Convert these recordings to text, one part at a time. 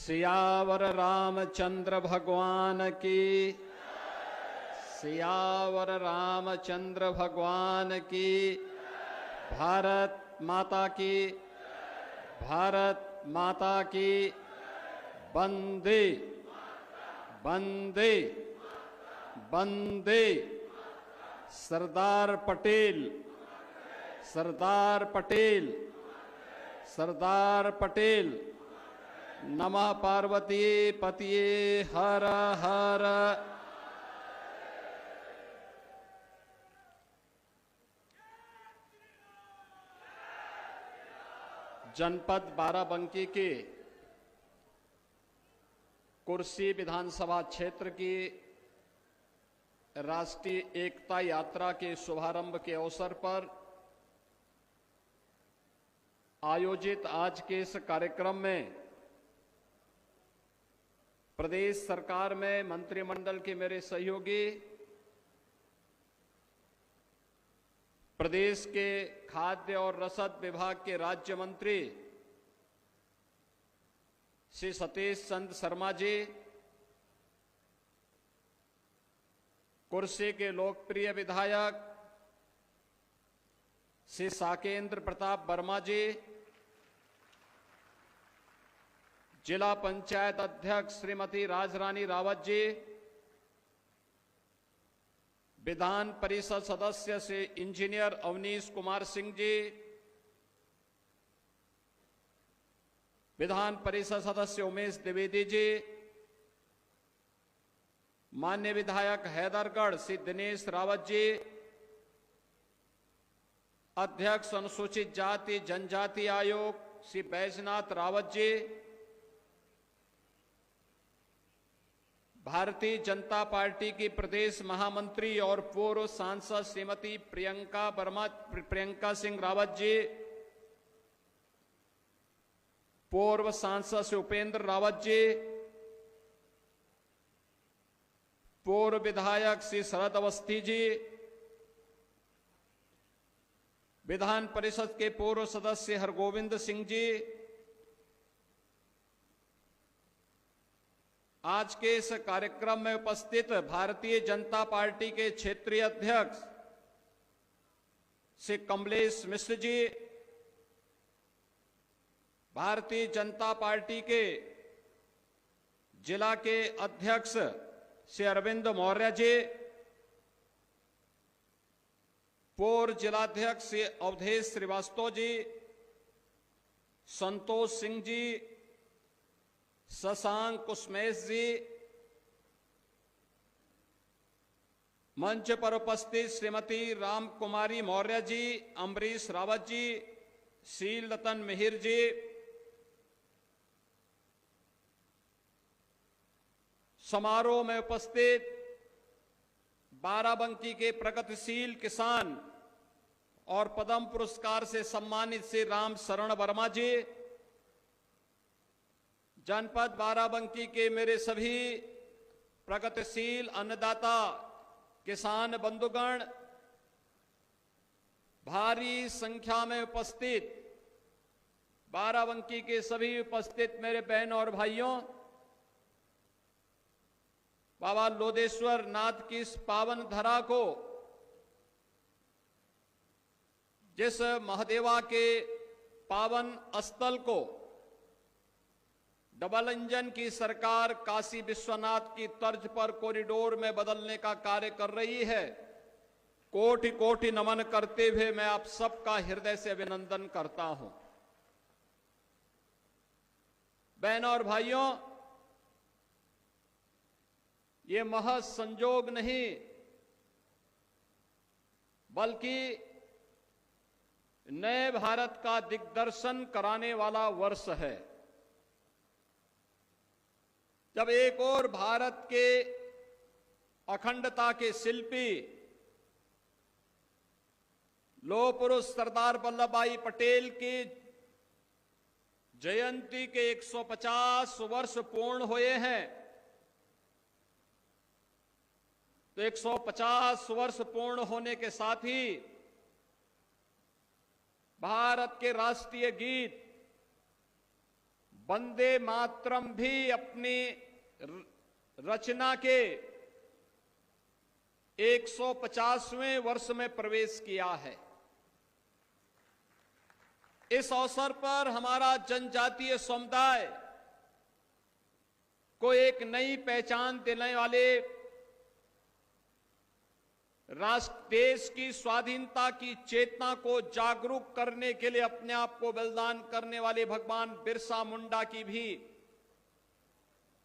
सियावर रामचंद्र भगवान की, सियावर रामचंद्र भगवान की। भारत माता की, भारत माता की। वंदे वंदे वंदे। सरदार पटेल, सरदार पटेल, सरदार पटेल। नमः पार्वती पतिये हर हर। जनपद बाराबंकी के कुर्सी विधानसभा क्षेत्र की राष्ट्रीय एकता यात्रा के शुभारंभ के अवसर पर आयोजित आज के इस कार्यक्रम में प्रदेश सरकार में मंत्रिमंडल के मेरे सहयोगी, प्रदेश के खाद्य और रसद विभाग के राज्य मंत्री श्री सतीश चंद्र शर्मा जी, कुर्सी के लोकप्रिय विधायक श्री साकेंद्र प्रताप वर्मा जी, जिला पंचायत अध्यक्ष श्रीमती राजरानी रावत जी, विधान परिषद सदस्य श्री इंजीनियर अवनीश कुमार सिंह जी, विधान परिषद सदस्य उमेश द्विवेदी जी, माननीय विधायक हैदरगढ़ श्री दिनेश रावत जी, अध्यक्ष अनुसूचित जाति जनजाति आयोग श्री बैजनाथ रावत जी, भारतीय जनता पार्टी की प्रदेश महामंत्री और पूर्व सांसद श्रीमती प्रियंका सिंह रावत जी, पूर्व सांसद श्री उपेंद्र रावत जी, पूर्व विधायक श्री शरद अवस्थी जी, विधान परिषद के पूर्व सदस्य हरगोविंद सिंह जी, आज के इस कार्यक्रम में उपस्थित भारतीय जनता पार्टी के क्षेत्रीय अध्यक्ष श्री कमलेश मिश्र जी, भारतीय जनता पार्टी के जिला के अध्यक्ष श्री अरविंद मौर्य जी, पूर्व जिलाध्यक्ष श्री अवधेश श्रीवास्तव जी, संतोष सिंह जी, शशांक कुसमेश जी, मंच पर उपस्थित श्रीमती राम कुमारी मौर्य जी, अम्बरीश रावत जी, शील रतन मिहिर जी, समारोह में उपस्थित बाराबंकी के प्रगतिशील किसान और पद्म पुरस्कार से सम्मानित श्री राम शरण वर्मा जी, जनपद बाराबंकी के मेरे सभी प्रगतिशील अन्नदाता किसान बंधुगण, भारी संख्या में उपस्थित बाराबंकी के सभी उपस्थित मेरे बहन और भाइयों, बाबा लोदेश्वर नाथ की इस पावन धरा को, जिस महादेवा के पावन स्थल को डबल इंजन की सरकार काशी विश्वनाथ की तर्ज पर कॉरिडोर में बदलने का कार्य कर रही है, कोटि कोटि नमन करते हुए मैं आप सबका हृदय से अभिनंदन करता हूं। बहनों और भाइयों, ये महज संजोग नहीं बल्कि नए भारत का दिग्दर्शन कराने वाला वर्ष है, जब एक और भारत के अखंडता के शिल्पी लौह पुरुष सरदार वल्लभ भाई पटेल की जयंती के 150 वर्ष पूर्ण हुए हैं, तो 150 वर्ष पूर्ण होने के साथ ही भारत के राष्ट्रीय गीत वंदे मातरम भी अपनी रचना के 150वें वर्ष में प्रवेश किया है। इस अवसर पर हमारा जनजातीय समुदाय को एक नई पहचान देने वाले देश की स्वाधीनता की चेतना को जागरूक करने के लिए अपने आप को बलिदान करने वाले भगवान बिरसा मुंडा की भी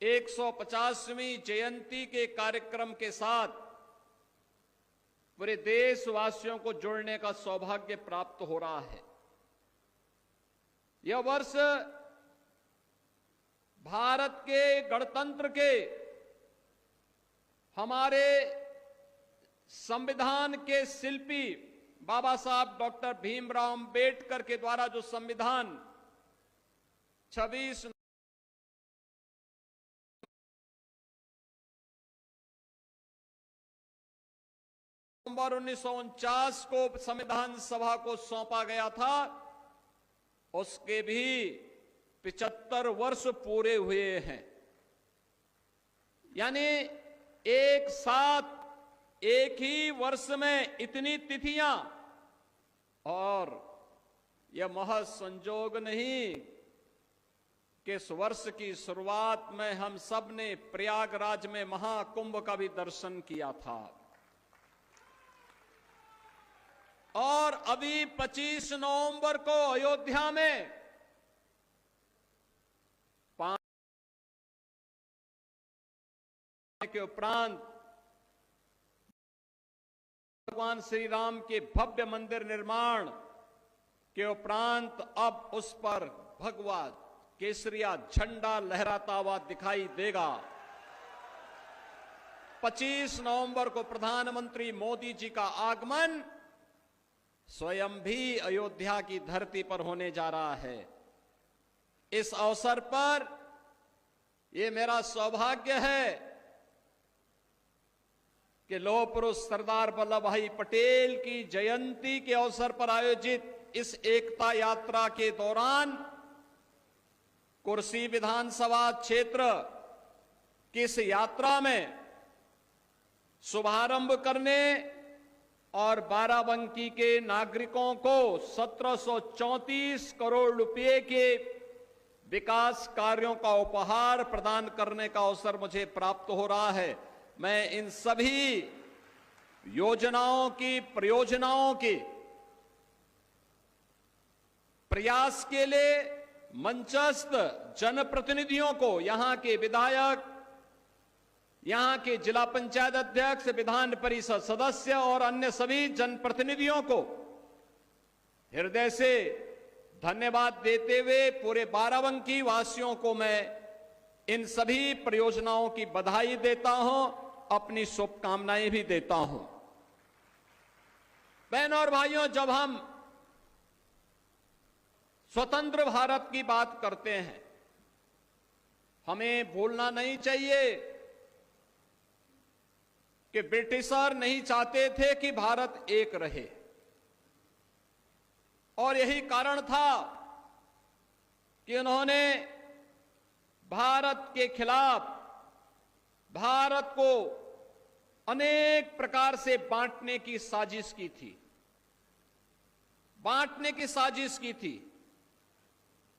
150वीं जयंती के कार्यक्रम के साथ पूरे देशवासियों को जोड़ने का सौभाग्य प्राप्त हो रहा है। यह वर्ष भारत के गणतंत्र के हमारे संविधान के शिल्पी बाबा साहब डॉक्टर भीमराव अंबेडकर के द्वारा जो संविधान 26 नवंबर 1949 को संविधान सभा को सौंपा गया था, उसके भी 75 वर्ष पूरे हुए हैं। यानी एक साथ एक ही वर्ष में इतनी तिथियां, और यह महज संजोग नहीं कि इस वर्ष की शुरुआत में हम सब ने प्रयागराज में महाकुंभ का भी दर्शन किया था, और अभी 25 नवंबर को अयोध्या में के उपरांत भगवान श्री राम के भव्य मंदिर निर्माण के उपरांत अब उस पर भगवा केसरिया झंडा लहराता हुआ दिखाई देगा। 25 नवंबर को प्रधानमंत्री मोदी जी का आगमन स्वयं भी अयोध्या की धरती पर होने जा रहा है। इस अवसर पर यह मेरा सौभाग्य है कि लौह पुरुष सरदार वल्लभ भाई पटेल की जयंती के अवसर पर आयोजित इस एकता यात्रा के दौरान कुर्सी विधानसभा क्षेत्र की इस यात्रा में शुभारंभ करने और बाराबंकी के नागरिकों को 1734 करोड़ रुपए के विकास कार्यों का उपहार प्रदान करने का अवसर मुझे प्राप्त हो रहा है। मैं इन सभी योजनाओं की परियोजनाओं के प्रयास के लिए मंचस्थ जनप्रतिनिधियों को, यहां के विधायक, यहां के जिला पंचायत अध्यक्ष, विधान परिषद सदस्य और अन्य सभी जनप्रतिनिधियों को हृदय से धन्यवाद देते हुए पूरे बाराबंकी वासियों को मैं इन सभी परियोजनाओं की बधाई देता हूं, अपनी शुभकामनाएं भी देता हूं। बहनों और भाइयों, जब हम स्वतंत्र भारत की बात करते हैं, हमें भूलना नहीं चाहिए कि ब्रिटिशर नहीं चाहते थे कि भारत एक रहे, और यही कारण था कि उन्होंने भारत के खिलाफ भारत को अनेक प्रकार से बांटने की साजिश की थी,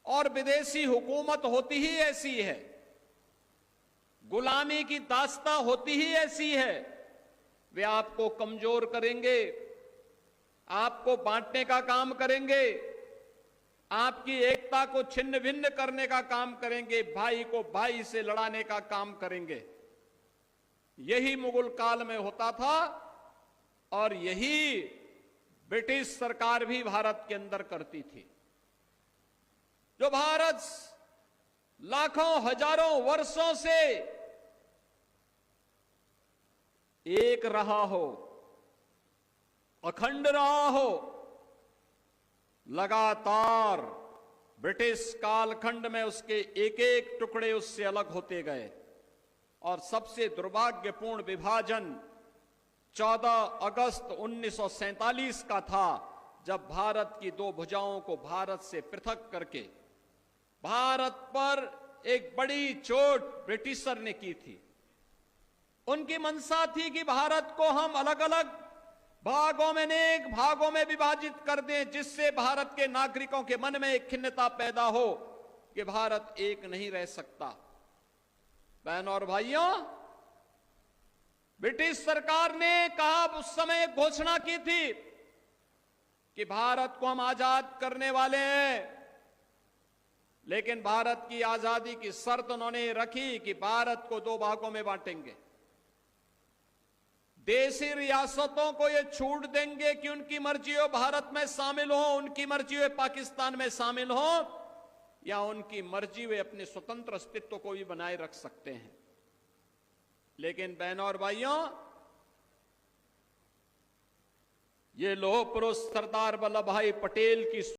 और विदेशी हुकूमत होती ही ऐसी है, गुलामी की दास्तां होती ही ऐसी है। वे आपको कमजोर करेंगे, आपको बांटने का काम करेंगे, आपकी एकता को छिन्न भिन्न करने का काम करेंगे, भाई को भाई से लड़ाने का काम करेंगे। यही मुगल काल में होता था, और यही ब्रिटिश सरकार भी भारत के अंदर करती थी। जो भारत लाखों हजारों वर्षों से एक रहा हो, अखंड रहा हो, लगातार ब्रिटिश कालखंड में उसके एक एक टुकड़े उससे अलग होते गए, और सबसे दुर्भाग्यपूर्ण विभाजन 14 अगस्त 1947 का था, जब भारत की दो भुजाओं को भारत से पृथक करके भारत पर एक बड़ी चोट ब्रिटिशर ने की थी। उनकी मंशा थी कि भारत को हम अलग अलग भागों में, अनेक भागों में विभाजित कर दें, जिससे भारत के नागरिकों के मन में एक खिन्नता पैदा हो कि भारत एक नहीं रह सकता। बहनों और भाइयों, ब्रिटिश सरकार ने कहा, उस समय घोषणा की थी कि भारत को हम आजाद करने वाले हैं, लेकिन भारत की आजादी की शर्त उन्होंने रखी कि भारत को 2 भागों में बांटेंगे। देशी रियासतों को ये छूट देंगे कि उनकी मर्जी हो भारत में शामिल हो, उनकी मर्जी हो पाकिस्तान में शामिल हो, या उनकी मर्जी वे अपने स्वतंत्र अस्तित्व को भी बनाए रख सकते हैं। लेकिन बहनों और भाइयों, ये लौह पुरुष सरदार वल्लभ भाई पटेल की